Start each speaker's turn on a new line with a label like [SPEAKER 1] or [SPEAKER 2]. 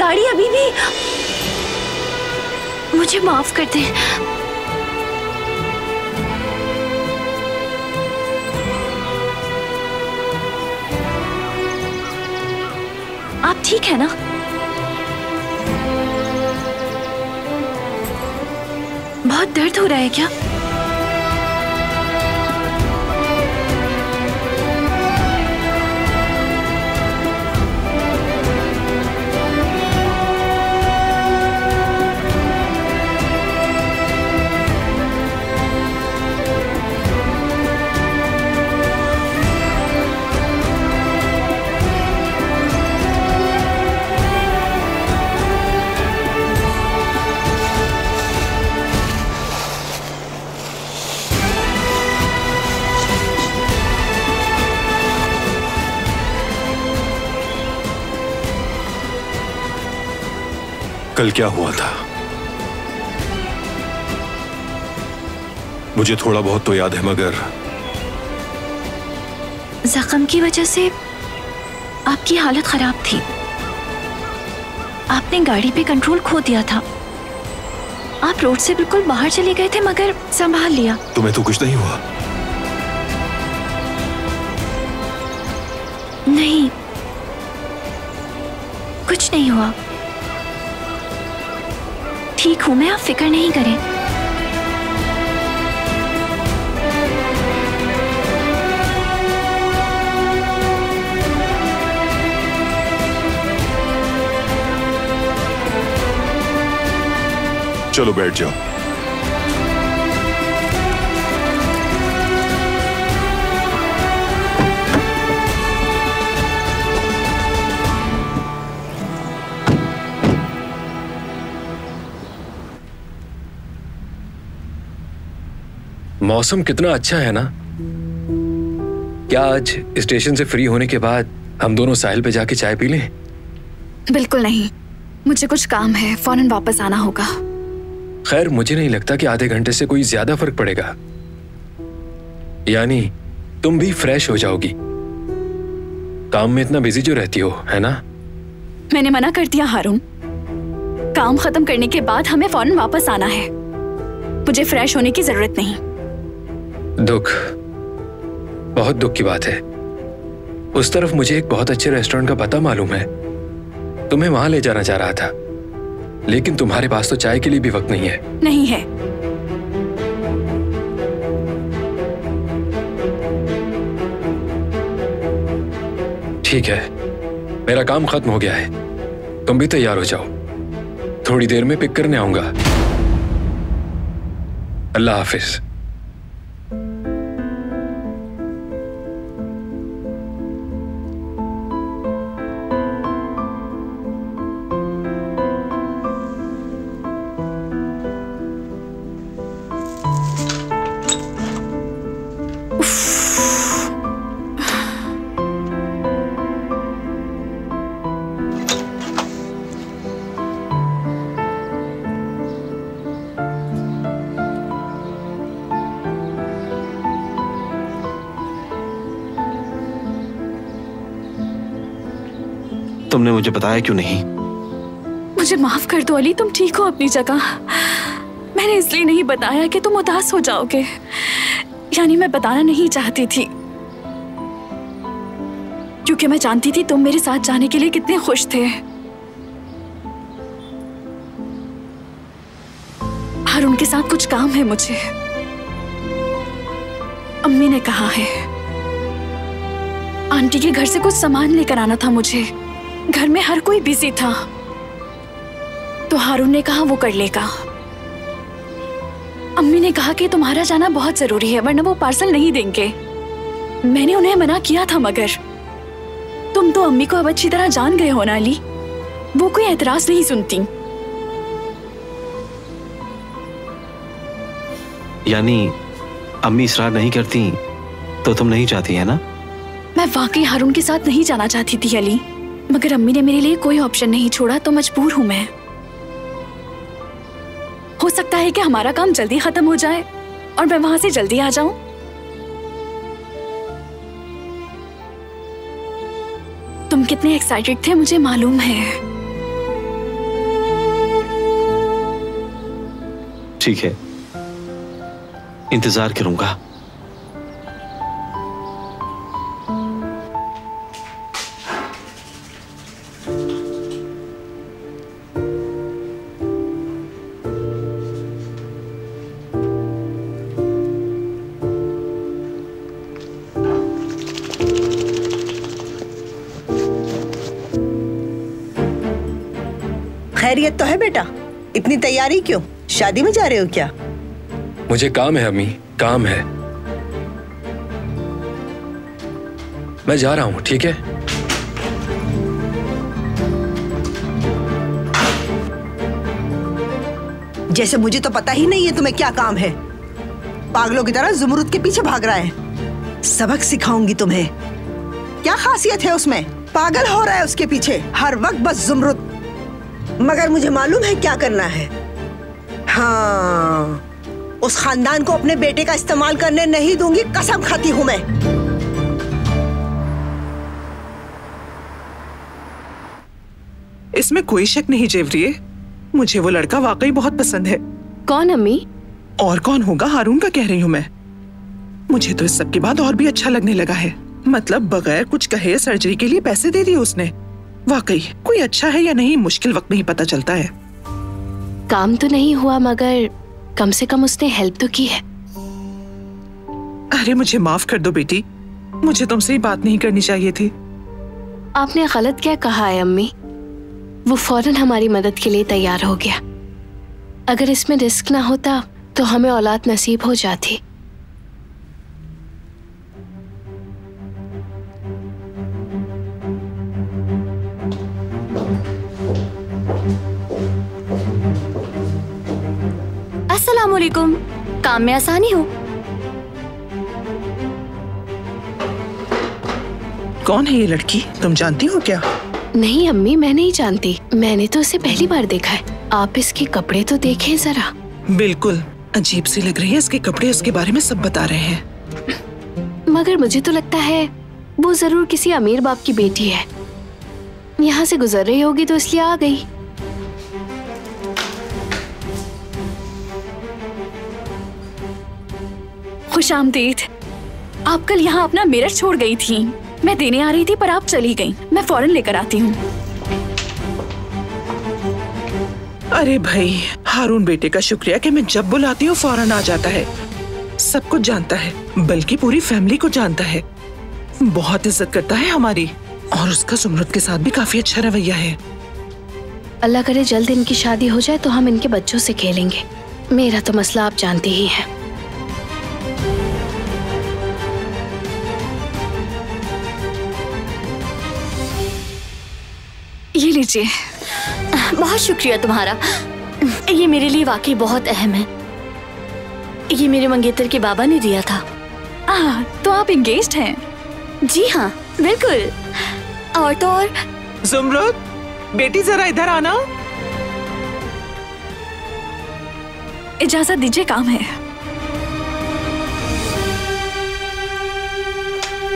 [SPEAKER 1] गाड़ी अभी भी। मुझे माफ कर दे। आप ठीक है ना? बहुत दर्द हो रहा है क्या?
[SPEAKER 2] कल क्या हुआ था मुझे थोड़ा बहुत तो याद है, मगर
[SPEAKER 1] जख्म की वजह से आपकी हालत खराब थी। आपने गाड़ी पे कंट्रोल खो दिया था। आप रोड से बिल्कुल बाहर चले गए थे, मगर संभाल लिया।
[SPEAKER 2] तुम्हें तो कुछ नहीं हुआ?
[SPEAKER 1] नहीं, कुछ नहीं हुआ। ठीक हूं मैं, आप फिक्र नहीं करें।
[SPEAKER 2] चलो बैठ जाओ।
[SPEAKER 3] मौसम कितना अच्छा है ना। क्या आज स्टेशन से फ्री होने के बाद हम दोनों साहिल पे जाके चाय पी लें?
[SPEAKER 4] बिल्कुल नहीं, मुझे कुछ काम है, फौरन वापस आना होगा।
[SPEAKER 3] खैर, मुझे नहीं लगता कि आधे घंटे से कोई ज्यादा फर्क पड़ेगा। यानी तुम भी फ्रेश हो जाओगी। काम में इतना बिजी जो रहती हो, है ना?
[SPEAKER 4] मैंने मना कर दिया हारून। काम खत्म करने के बाद हमें फौरन वापस आना है। मुझे फ्रेश होने की जरूरत नहीं।
[SPEAKER 3] दुख, बहुत दुख की बात है। उस तरफ मुझे एक बहुत अच्छे रेस्टोरेंट का पता मालूम है। तुम्हें वहां ले जाना चाह रहा था, लेकिन तुम्हारे पास तो चाय के लिए भी वक्त नहीं है।
[SPEAKER 4] नहीं है।
[SPEAKER 3] ठीक है, मेरा काम खत्म हो गया है। तुम भी तैयार हो जाओ, थोड़ी देर में पिक करने आऊंगा। अल्लाह हाफिज।
[SPEAKER 5] तुमने मुझे बताया क्यों नहीं?
[SPEAKER 4] मुझे माफ कर दो अली, तुम ठीक हो अपनी जगह। मैंने इसलिए नहीं बताया कि तुम उदास हो जाओगे। यानी मैं बताना नहीं चाहती थी, क्योंकि मैं जानती थी तुम मेरे साथ जाने के लिए कितने खुश थे। हारून के साथ कुछ काम है मुझे। अम्मी ने कहा है आंटी के घर से कुछ सामान लेकर आना था मुझे। घर में हर कोई बिजी था, तो हारून ने कहा वो कर लेगा। अम्मी ने कहा कि तुम्हारा जाना बहुत जरूरी है, वरना वो पार्सल नहीं देंगे। मैंने उन्हें मना किया था, मगर तुम तो अम्मी को अब अच्छी तरह जान गए हो ना अली। वो कोई एतराज नहीं सुनती।
[SPEAKER 5] यानी अम्मी इसरार नहीं करती तो तुम नहीं चाहती है ना?
[SPEAKER 4] मैं वाकई हारून के साथ नहीं जाना चाहती थी अली, मगर अम्मी ने मेरे लिए कोई ऑप्शन नहीं छोड़ा, तो मजबूर हूं मैं। हो सकता है कि हमारा काम जल्दी खत्म हो जाए और मैं वहां से जल्दी आ जाऊं। तुम कितने एक्साइटेड थे मुझे मालूम है।
[SPEAKER 5] ठीक है, इंतजार करूंगा।
[SPEAKER 6] खैरियत तो है बेटा? इतनी तैयारी क्यों? शादी में जा रहे हो क्या?
[SPEAKER 3] मुझे काम है अम्मी, काम है। मैं जा रहा हूं, ठीक है?
[SPEAKER 6] जैसे मुझे तो पता ही नहीं है तुम्हें क्या काम है। पागलों की तरह ज़ुमरुद के पीछे भाग रहा है। सबक सिखाऊंगी तुम्हें। क्या खासियत है उसमें? पागल हो रहा है उसके पीछे, हर वक्त बस ज़ुमरुद। मगर मुझे मालूम है क्या करना है। हाँ, उस खानदान को अपने बेटे का इस्तेमाल करने नहीं दूंगी, कसम खाती हूं मैं।
[SPEAKER 7] इसमें कोई शक नहीं जेवरिए, मुझे वो लड़का वाकई बहुत पसंद है।
[SPEAKER 4] कौन अम्मी?
[SPEAKER 7] और कौन होगा, हारून का कह रही हूँ मैं। मुझे तो इस सब के बाद और भी अच्छा लगने लगा है। मतलब बगैर कुछ कहे सर्जरी के लिए पैसे दे दिए उसने। वाकई कोई अच्छा है या नहीं मुश्किल वक्त में ही पता चलता है।
[SPEAKER 4] काम तो नहीं हुआ मगर कम से कम उसने हेल्प तो की है।
[SPEAKER 7] अरे मुझे माफ कर दो बेटी, मुझे तुमसे ही बात नहीं करनी चाहिए थी।
[SPEAKER 4] आपने गलत क्या कहा है अम्मी? वो फौरन हमारी मदद के लिए तैयार हो गया। अगर इसमें रिस्क ना होता तो हमें औलाद नसीब हो जाती।
[SPEAKER 1] अस्सलामुअलैकुम। काम में आसानी हो।
[SPEAKER 7] कौन है ये लड़की, तुम जानती हो क्या?
[SPEAKER 4] नहीं अम्मी, मैं नहीं जानती। मैंने तो उसे पहली बार देखा है। आप इसके कपड़े तो देखें जरा।
[SPEAKER 7] बिल्कुल अजीब सी लग रही है इसके कपड़े, उसके बारे में सब बता रहे हैं।
[SPEAKER 4] मगर मुझे तो लगता है वो जरूर किसी अमीर बाप की बेटी है। यहाँ से गुजर रही होगी तो इसलिए आ गई। खुशामदीद। आप कल यहाँ अपना मिरर छोड़ गई थी। मैं देने आ रही थी पर आप चली गई। मैं फौरन लेकर आती हूँ।
[SPEAKER 7] अरे भाई, हारून बेटे का शुक्रिया कि मैं जब बुलाती हूँ फौरन आ जाता है। सब कुछ जानता है, बल्कि पूरी फैमिली को जानता है। बहुत इज्जत करता है हमारी, और उसका ज़ुमरुद के साथ भी काफी अच्छा रवैया है।
[SPEAKER 4] अल्लाह करे जल्द इनकी शादी हो जाए तो हम इनके बच्चों से खेलेंगे। मेरा तो मसला आप जानते ही हैं। ये लीजिए।
[SPEAKER 1] बहुत शुक्रिया तुम्हारा, ये मेरे लिए वाकई बहुत अहम है। ये मेरे मंगेतर के बाबा ने दिया था।
[SPEAKER 4] तो आप एंगेज्ड हैं?
[SPEAKER 1] जी हाँ, बिल्कुल। और तो और।
[SPEAKER 7] ज़ुमरुद बेटी जरा इधर आना।
[SPEAKER 4] इजाजत दीजिए, काम है।